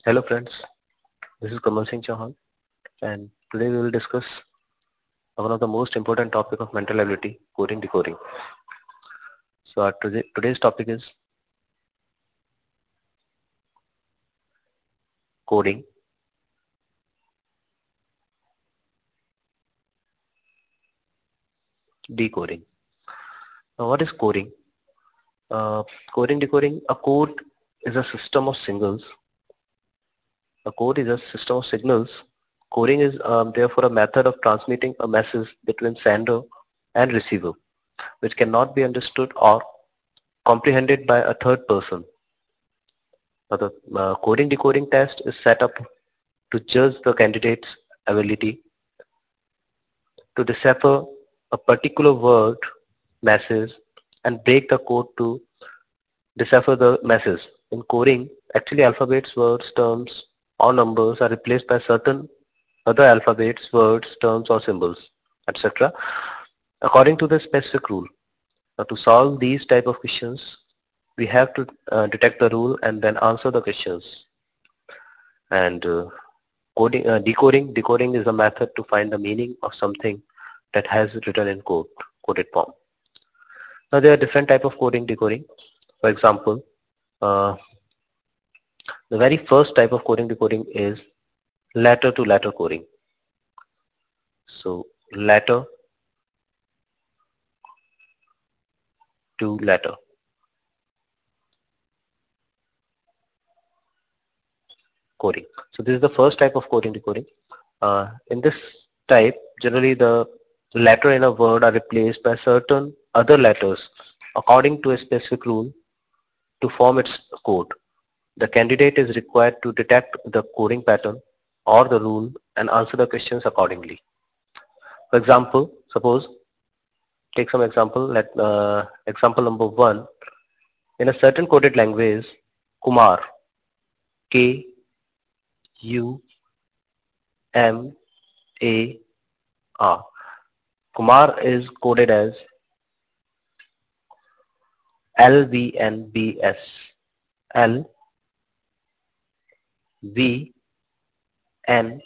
Hello friends, this is Kamal Singh Chauhan and today we will discuss one of the most important topic of mental ability, coding decoding. So today's topic is coding, decoding. Now what is coding? Coding decoding, a code is a system of singles. A code is a system of signals. Coding is therefore a method of transmitting a message between sender and receiver which cannot be understood or comprehended by a third person. Now the coding decoding test is set up to judge the candidate's ability to decipher a particular word message and break the code to decipher the message. In coding, actually alphabets, words, terms or numbers are replaced by certain other alphabets, words, terms or symbols, etc. according to the specific rule. Now to solve these type of questions, we have to detect the rule and then answer the questions. And decoding is a method to find the meaning of something that has written in coded form. Now there are different type of coding decoding. For example, uh, the very first type of coding decoding is letter to letter coding. So letter to letter coding. So this is the first type of coding decoding. In this type, generally the letter in a word are replaced by certain other letters according to a specific rule to form its code. The candidate is required to detect the coding pattern or the rule and answer the questions accordingly. For example, suppose, take some example, example number 1, in a certain coded language, Kumar, K, U, M, A, R. Kumar is coded as LVNBS. L, V, N,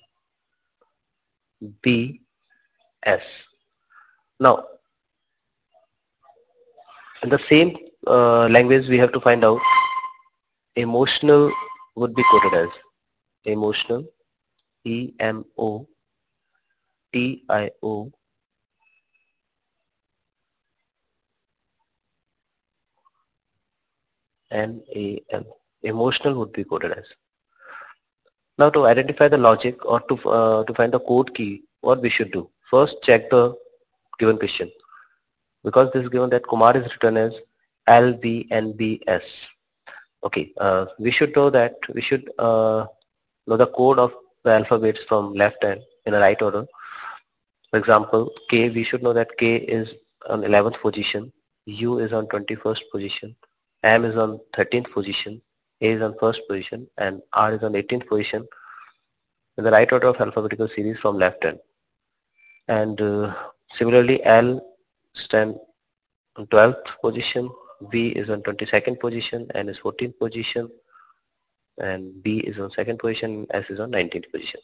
B, S. Now, in the same language, we have to find out emotional would be coded as emotional, EMOTIONAL. Emotional would be coded as. Now to identify the logic or to find the code key, what we should do? First check the given question. Because this is given that Kumar is written as LBNBS. Okay, we should know that we should know the code of the alphabets from left hand in a right order. For example, K, we should know that K is on 11th position, U is on 21st position, M is on 13th position, A is on 1st position, and R is on 18th position in the right order of alphabetical series from left hand. And similarly, L stand on 12th position, V is on 22nd position, N is 14th position, and B is on 2nd position, S is on 19th position.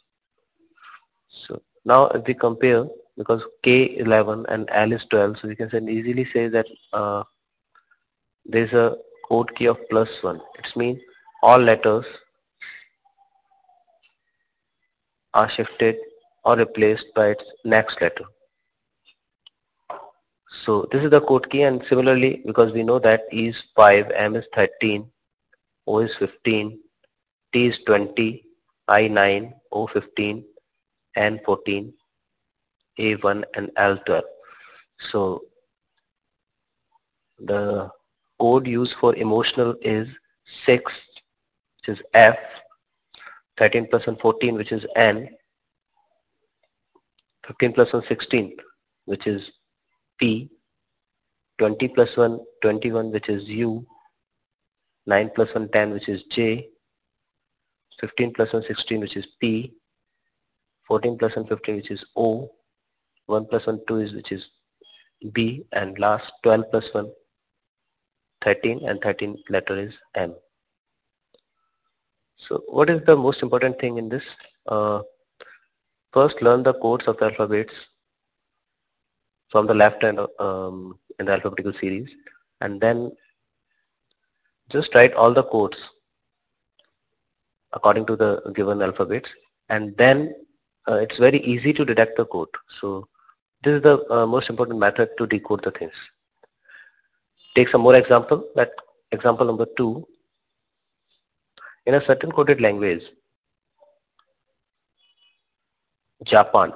So now if we compare, because K 11 and L is 12, so we can easily say that there is a code key of +1. It means all letters are shifted or replaced by its next letter. So this is the code key, and similarly, because we know that E is 5, M is 13, O is 15, T is 20, I 9, O 15, N 14, A 1 and L 12. So the code used for emotional is 6, which is F, 13 plus 1 14, which is N, 15 plus 1 16, which is P, 20 plus 1 21, which is U, 9 plus 1 10, which is J, 15 plus 1 16, which is P, 14 plus 1 15, which is O, 1 plus 1 2 is which is B, and last 12 plus 1 13, and 13th letter is M. So what is the most important thing in this? First, learn the codes of the alphabets from the left and in the alphabetical series, and then just write all the codes according to the given alphabets, and then it's very easy to detect the code. So this is the most important method to decode the things. Take some more example. That example number 2. In a certain coded language, Japan,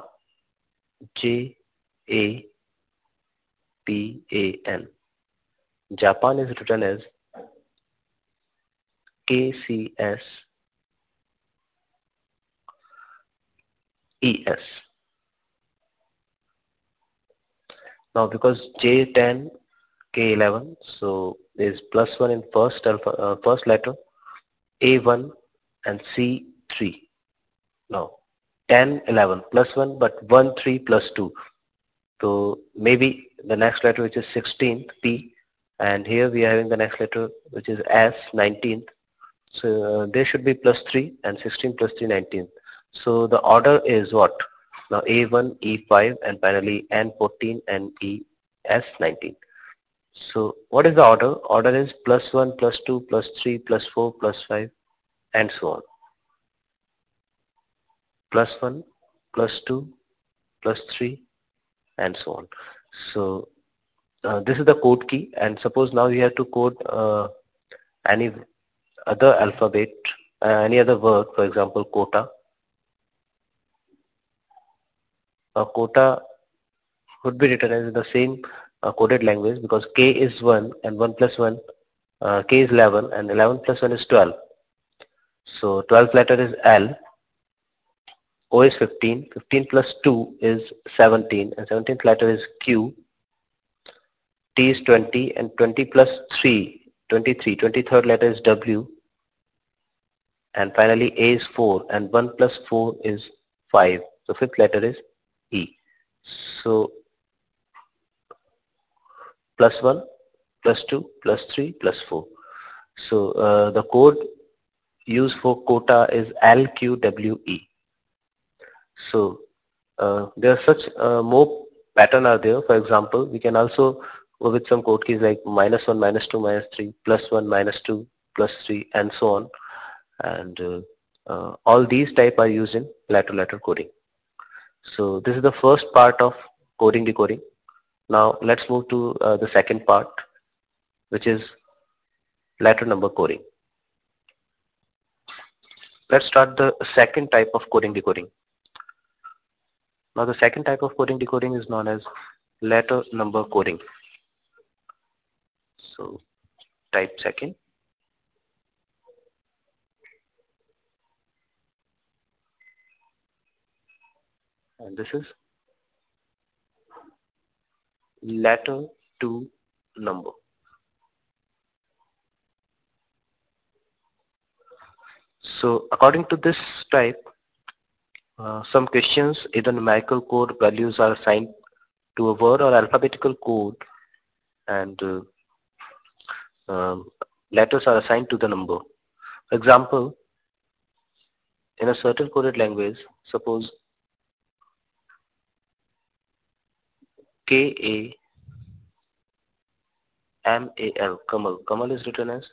Japan, Japan is written as KCSES. Now because J10, K11, so there is +1 in first letter, A1 and C3. Now 10, 11, +1, but 1, 3, +2. So maybe the next letter, which is 16th, P, and here we are having the next letter, which is S, 19th. So there should be +3 and 16 +3, 19. So the order is what? Now A1, E5, and finally N14 and ES19. So what is the order? Order is +1, +2, +3, +4, +5, and so on. +1, +2, +3, and so on. So this is the code key, and suppose now you have to code any other alphabet, any other word, for example, quota. A quota would be written as the same coded language, because k is 1 and 1 plus 1, k is 11 and 11 plus 1 is 12. So 12th letter is L, O is 15, 15 plus 2 is 17, and 17th letter is Q, T is 20, and 20 plus 3, 23, 23rd letter is W, and finally A is 4, and 1 plus 4 is 5. So 5th letter is E. So +1, +2, +3, +4. So the code used for quota is LQWE. So there are such more pattern are there. For example, we can also go with some code keys like -1, -2, -3, +1, -2, +3, and so on. And all these type are used in letter coding. So this is the first part of coding decoding. Now let's move to the second part, which is letter number coding. Let's start the second type of coding decoding. Now the second type of coding decoding is known as letter number coding. So type second. And this is letter to number. So according to this type, some questions, either numerical code values are assigned to a word or alphabetical code, and letters are assigned to the number. For example, in a certain coded language, suppose KAMAL, Kamal. Kamal is written as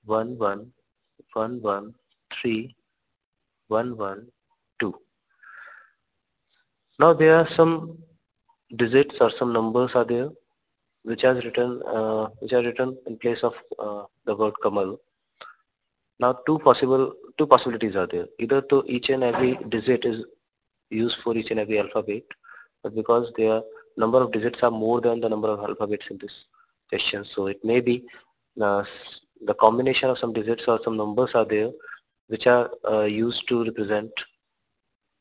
1111311 Now there are some digits or some numbers are there which are written in place of the word Kamal. Now two possibilities are there. Either to each and every digit is used for each and every alphabet, but because their number of digits are more than the number of alphabets in this question, so it may be uh, the combination of some digits or some numbers are there which are used to represent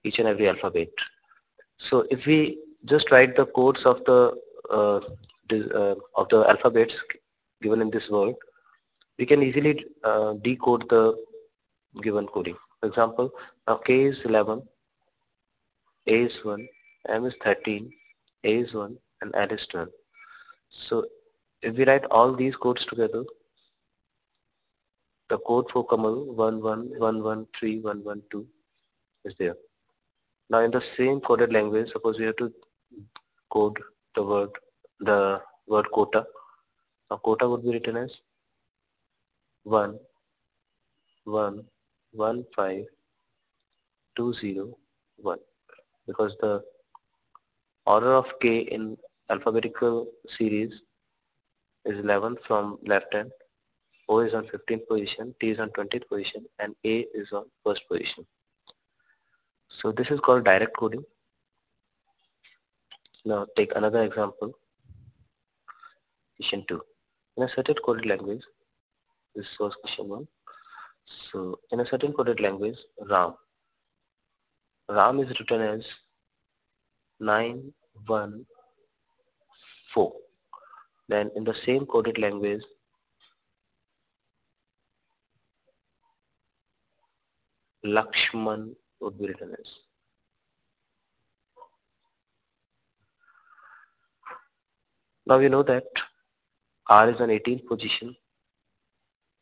each and every alphabet. So if we just write the codes of the alphabets given in this word, we can easily decode the given coding. For example, now K is 11, A is 1, M is 13, A is 1, and L is 12. So if we write all these codes together, the code for common 11113112 is there. Now in the same coded language, suppose we have to code the word quota. Now quota would be written as 111520 because the order of k in alphabetical series is 11 from left hand, O is on 15th position, T is on 20th position, and A is on first position. So this is called direct coding. Now take another example, question 2. In a certain coded language, this was question 1. So in a certain coded language, RAM is written as 914. Then in the same coded language, Lakshman would be written as. Now we know that R is on 18th position,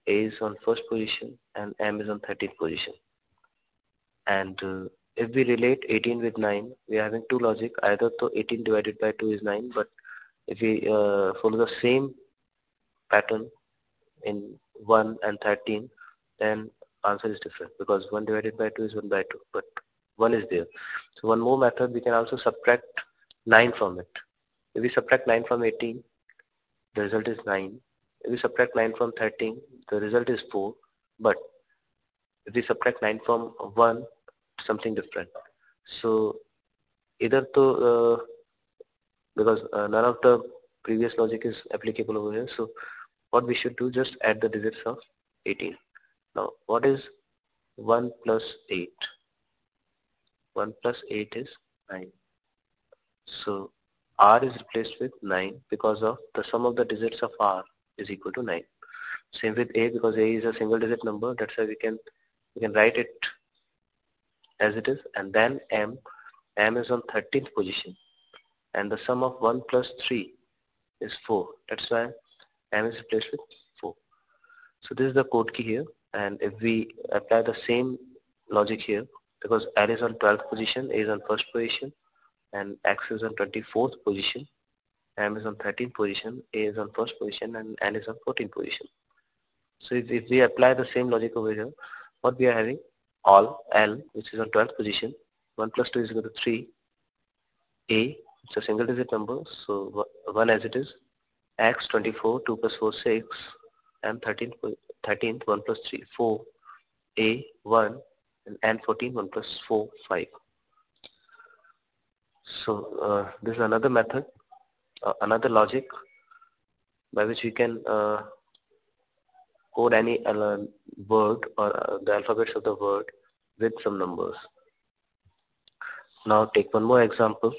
A is on first position, and M is on 13th position. And if we relate 18 with 9, we are having two logic. Either to 18 divided by 2 is 9, but if we follow the same pattern in 1 and 13, then answer is different because 1 divided by 2 is 1 by 2, but 1 is there. So one more method, we can also subtract 9 from it. If we subtract 9 from 18, the result is 9. If we subtract 9 from 13, the result is 4. But if we subtract 9 from 1, something different. So either to, because none of the previous logic is applicable over here, so what we should do, just add the digits of 18. Now what is 1 plus 8? 1 plus 8 is 9. So R is replaced with 9 because of the sum of the digits of R is equal to 9. Same with A, because A is a single digit number, that's why we can write it as it is. And then M is on 13th position, and the sum of 1 plus 3 is 4. That's why M is replaced with 4. So this is the code key here, and if we apply the same logic here, because L is on 12th position, A is on first position, and X is on 24th position, M is on 13th position, A is on first position, and N is on 14th position. So if we apply the same logic over here, what we are having, all L, which is on 12th position, 1 plus 2 is equal to 3, A, it's a single digit number, so 1 as it is, X 24, 2 plus 4, 6, and 13th 1 plus 3, 4, A 1, and N 14, 1 plus 4, 5. So this is another method, another logic by which we can code any word or the alphabets of the word with some numbers. Now take one more example.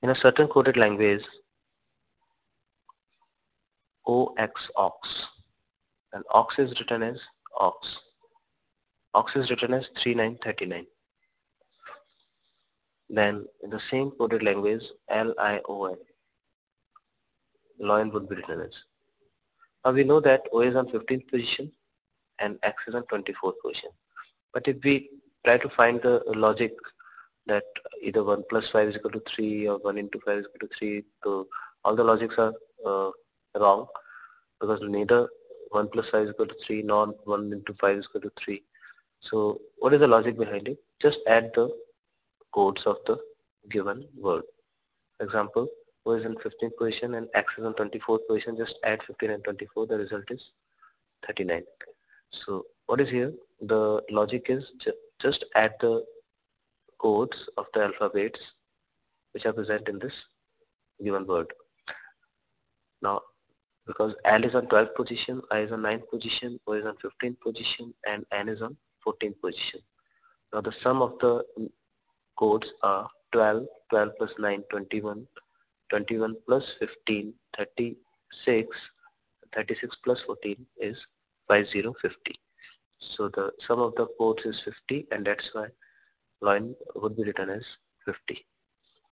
In a certain coded language, ox, and ox is written as ox. Ox is written as 3939. Then in the same coded language, lion, lion would be written as. Now we know that O is on 15th position and X is on 24th position. But if we try to find the logic that either 1 plus 5 is equal to 3 or 1 into 5 is equal to 3, so all the logics are wrong, because neither 1 plus 5 is equal to 3 nor 1 into 5 is equal to 3. So what is the logic behind it? Just add the codes of the given word. For example, O is in 15th position and X is on 24th position, just add 15 and 24, the result is 39. So what is here? The logic is just add the codes of the alphabets which are present in this given word. Now because L is on 12th position, I is on 9th position, O is on 15th position, and N is on 14th position. Now the sum of the codes are 12, 12 plus 9, 21, 21 plus 15, 36, 36 plus 14 is 50. So the sum of the codes is 50, and that's why line would be written as 50.